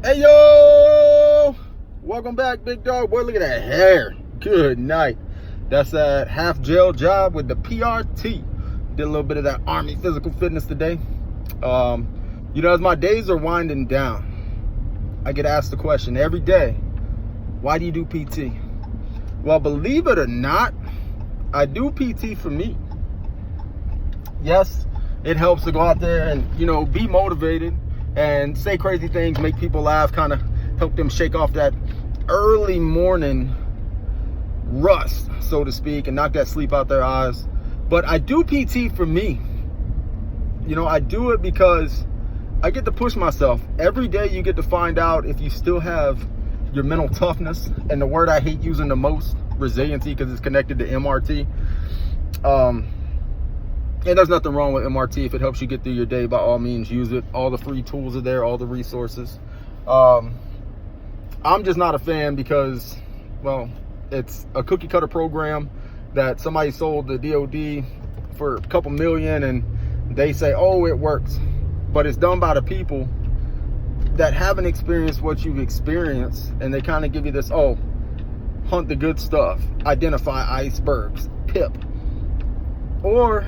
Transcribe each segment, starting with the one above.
Hey yo, welcome back, big dog. Boy, look at that hair. Good night. That's a half gel job with the PRT. Did a little bit of that Army physical fitness today. As my days are winding down, I get asked the question every day, why do you do PT? Well, believe it or not, I do PT for me. Yes, it helps to go out there and, be motivated and say crazy things, make people laugh, kind of help them shake off that early morning rust, so to speak, and knock that sleep out their eyes. But I do PT for me. I do it because I get to push myself. Every day you get to find out if you still have your mental toughness, and the word I hate using the most, resiliency, because it's connected to MRT. And there's nothing wrong with MRT. If it helps you get through your day, by all means, use it. All the free tools are there, all the resources. I'm just not a fan because, well, it's a cookie cutter program that somebody sold the DOD for a couple million, and they say, oh, it works. But it's done by the people that haven't experienced what you've experienced, and they kind of give you this, oh, hunt the good stuff, identify icebergs, PIP. Or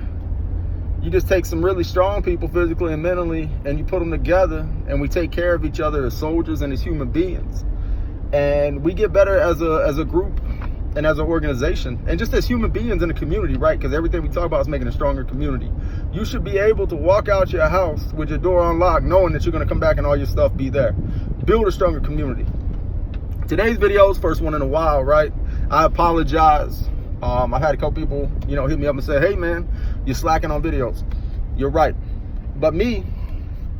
you just take some really strong people physically and mentally, and you put them together, and we take care of each other as soldiers and as human beings. And we get better as a group and as an organization, and just as human beings in a community, right? Because everything we talk about is making a stronger community. You should be able to walk out your house with your door unlocked, knowing that you're going to come back and all your stuff be there. Build a stronger community. Today's video is first one in a while, right? I apologize. I've had a couple people, hit me up and say, hey man, you're slacking on videos. You're right. But me,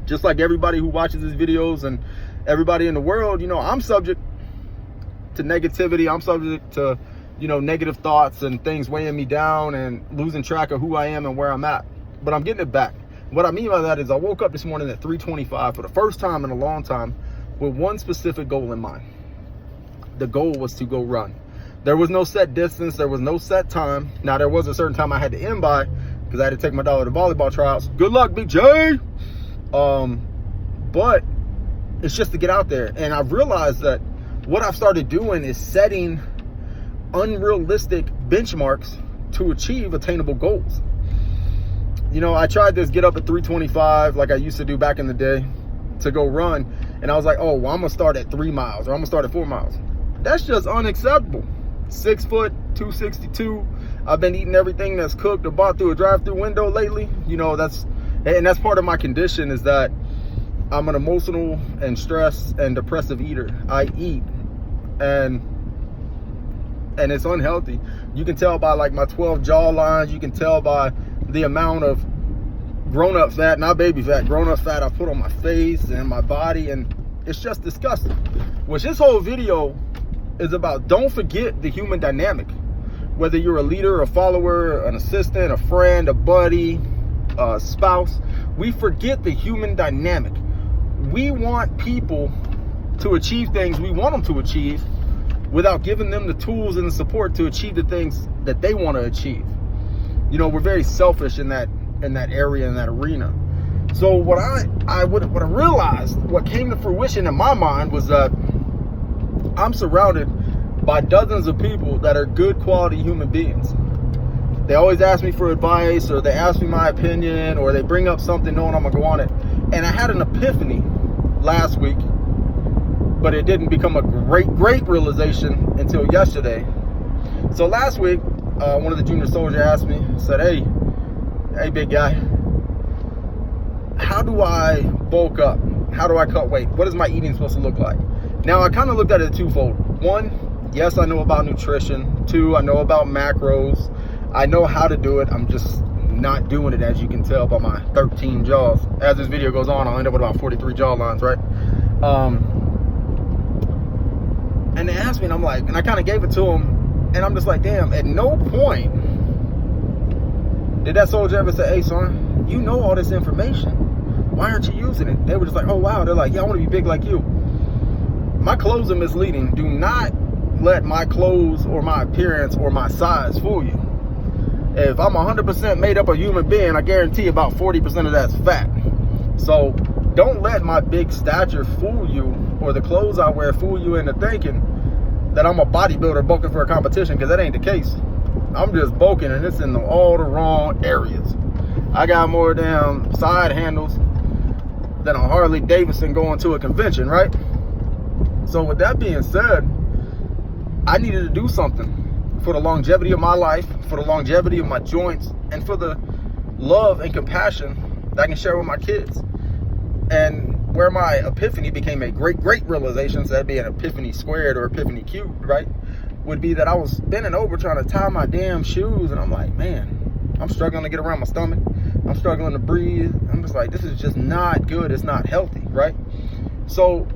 just like everybody who watches these videos and everybody in the world, I'm subject to negativity. I'm subject to, negative thoughts and things weighing me down and losing track of who I am and where I'm at. But I'm getting it back. What I mean by that is I woke up this morning at 3:25 for the first time in a long time with one specific goal in mind. The goal was to go run. There was no set distance. There was no set time. Now, there was a certain time I had to end by because I had to take my daughter to volleyball tryouts. Good luck, Big J. But it's just to get out there. And I've realized that what I've started doing is setting unrealistic benchmarks to achieve attainable goals. I tried this get up at 3:25 like I used to do back in the day to go run. And I was like, oh, well, I'm going to start at 3 miles or I'm going to start at 4 miles. That's just unacceptable. 6 foot, 262. I've been eating everything that's cooked or bought through a drive-through window lately. That's part of my condition, is that I'm an emotional and stress and depressive eater. I eat and it's unhealthy. You can tell by like my 12 jaw lines. You can tell by the amount of grown-up fat, not baby fat, grown-up fat I put on my face and my body, and it's just disgusting. Which this whole video is about. Don't forget the human dynamic. Whether you're a leader, a follower, an assistant, a friend, a buddy, a spouse, we forget the human dynamic. We want people to achieve things we want them to achieve without giving them the tools and the support to achieve the things that they want to achieve. We're very selfish in that area, in that arena. So what I realized, what came to fruition in my mind, was that I'm surrounded by dozens of people that are good quality human beings. They always ask me for advice, or they ask me my opinion, or they bring up something knowing I'm gonna go on it. And I had an epiphany last week, but it didn't become a great realization until yesterday. So last week, one of the junior soldiers asked me, said, hey big guy, how do I bulk up? How do I cut weight? What is my eating supposed to look like? Now, I kind of looked at it twofold. One, yes, I know about nutrition. Two, I know about macros. I know how to do it. I'm just not doing it, as you can tell by my 13 jaws. As this video goes on, I'll end up with about 43 jaw lines, right? And they asked me, and I'm like, and I kind of gave it to them, and I'm just like, damn, at no point did that soldier ever say, hey, son, you know all this information. Why aren't you using it? They were just like, oh, wow. They're like, yeah, I want to be big like you. My clothes are misleading. Do not let my clothes or my appearance or my size fool you. If I'm 100% made up a human being, I guarantee about 40% of that's fat. So don't let my big stature fool you, or the clothes I wear fool you into thinking that I'm a bodybuilder bulking for a competition, because that ain't the case. I'm just bulking, and it's in all the wrong areas. I got more damn side handles than a Harley Davidson going to a convention, right? So with that being said, I needed to do something for the longevity of my life, for the longevity of my joints, and for the love and compassion that I can share with my kids. And where my epiphany became a great realization, so that'd be an epiphany squared or epiphany cubed, right? Would be that I was bending over trying to tie my damn shoes, and I'm like, man, I'm struggling to get around my stomach. I'm struggling to breathe. I'm just like, this is just not good. It's not healthy, right? So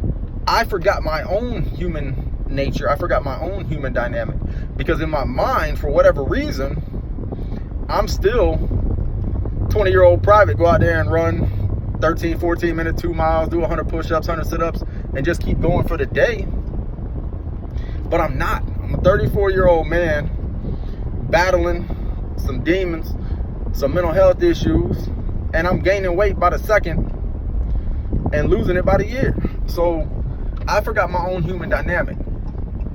I forgot my own human nature. I forgot my own human dynamic, because in my mind, for whatever reason, I'm still 20-year-old private, go out there and run 13, 14 minutes, 2 miles, do 100 push-ups, 100 sit-ups, and just keep going for the day. But I'm not. I'm a 34-year-old man battling some demons, some mental health issues, and I'm gaining weight by the second and losing it by the year. So I forgot my own human dynamic.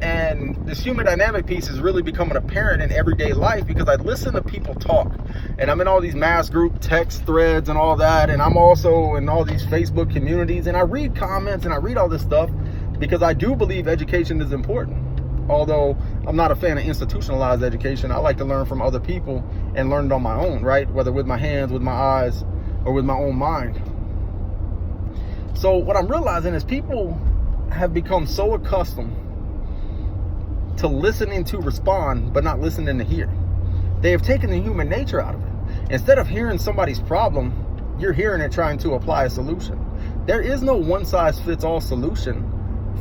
And this human dynamic piece is really becoming apparent in everyday life, because I listen to people talk, and I'm in all these mass group text threads and all that, and I'm also in all these Facebook communities, and I read comments and I read all this stuff, because I do believe education is important. Although I'm not a fan of institutionalized education, I like to learn from other people and learn it on my own, right? Whether with my hands, with my eyes, or with my own mind. So what I'm realizing is people have become so accustomed to listening to respond, but not listening to hear. They have taken the human nature out of it. Instead of hearing somebody's problem, you're hearing it trying to apply a solution. There is no one-size-fits-all solution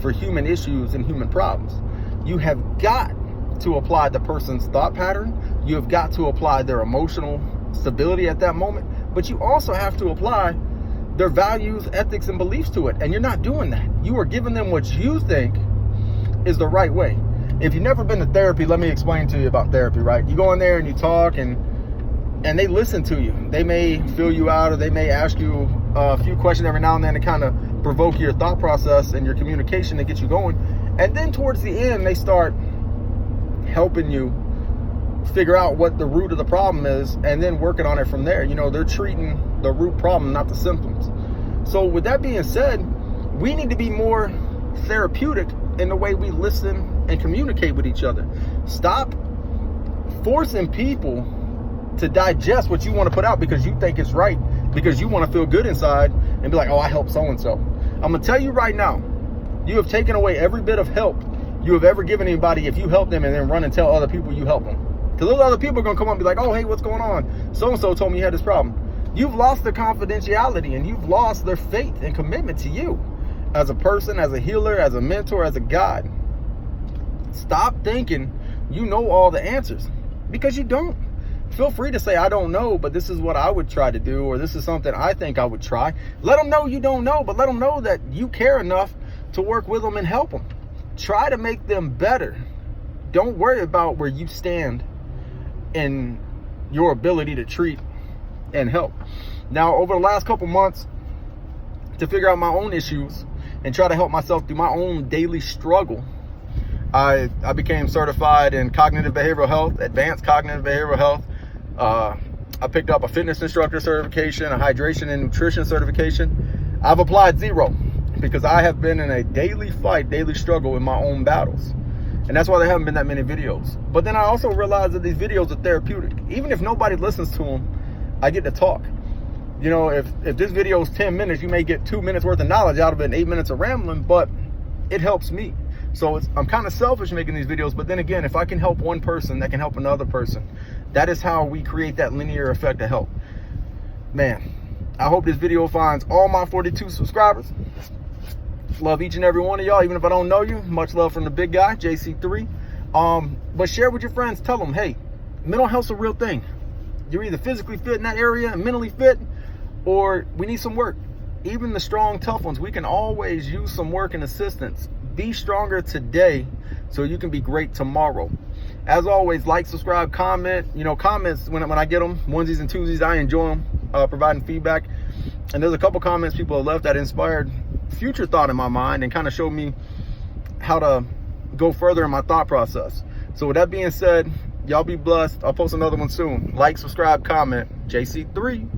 for human issues and human problems. You have got to apply the person's thought pattern. You have got to apply their emotional stability at that moment, but you also have to apply their values, ethics, and beliefs to it. And you're not doing that. You are giving them what you think is the right way. If you've never been to therapy, let me explain to you about therapy, right? You go in there and you talk, and they listen to you. They may fill you out, or they may ask you a few questions every now and then to kind of provoke your thought process and your communication to get you going. And then towards the end, they start helping you figure out what the root of the problem is, and then working on it from there. You know, they're treating the root problem, not the symptoms. So with that being said, we need to be more therapeutic in the way we listen and communicate with each other. Stop forcing people to digest what you want to put out because you think it's right, because you want to feel good inside and be like, oh, I helped so-and-so. I'm going to tell you right now, you have taken away every bit of help you have ever given anybody if you help them and then run and tell other people you help them. Because those other people are going to come up and be like, oh, hey, what's going on? So-and-so told me you had this problem. You've lost their confidentiality, and you've lost their faith and commitment to you as a person, as a healer, as a mentor, as a guide. Stop thinking you know all the answers, because you don't. Feel free to say, I don't know, but this is what I would try to do, or this is something I think I would try. Let them know you don't know, but let them know that you care enough to work with them and help them. Try to make them better. Don't worry about where you stand in your ability to treat and help. Now, over the last couple months, to figure out my own issues and try to help myself through my own daily struggle, I became certified in cognitive behavioral health, advanced cognitive behavioral health. I picked up a fitness instructor certification, a hydration and nutrition certification. I've applied 0 because I have been in a daily fight, daily struggle in my own battles. And that's why there haven't been that many videos. But then I also realized that these videos are therapeutic. Even if nobody listens to them, I get to talk. You know, if this video is 10 minutes, you may get 2 minutes worth of knowledge out of it and 8 minutes of rambling, but it helps me. So I'm kind of selfish making these videos, but then again, if I can help one person, that can help another person. That is how we create that linear effect of help. Man, I hope this video finds all my 42 subscribers. Love each and every one of y'all, even if I don't know you. Much love from the big guy, JC3. But share with your friends. Tell them, hey, mental health's a real thing. You're either physically fit in that area and mentally fit, or we need some work. Even the strong, tough ones, we can always use some work and assistance. Be stronger today so you can be great tomorrow. As always, like, subscribe, comment. You know, comments, when I get them, onesies and twosies, I enjoy them, providing feedback. And there's a couple comments people have left that inspired future thought in my mind and kind of showed me how to go further in my thought process. So with that being said, y'all be blessed. I'll post another one soon. Like, subscribe, comment. JC3.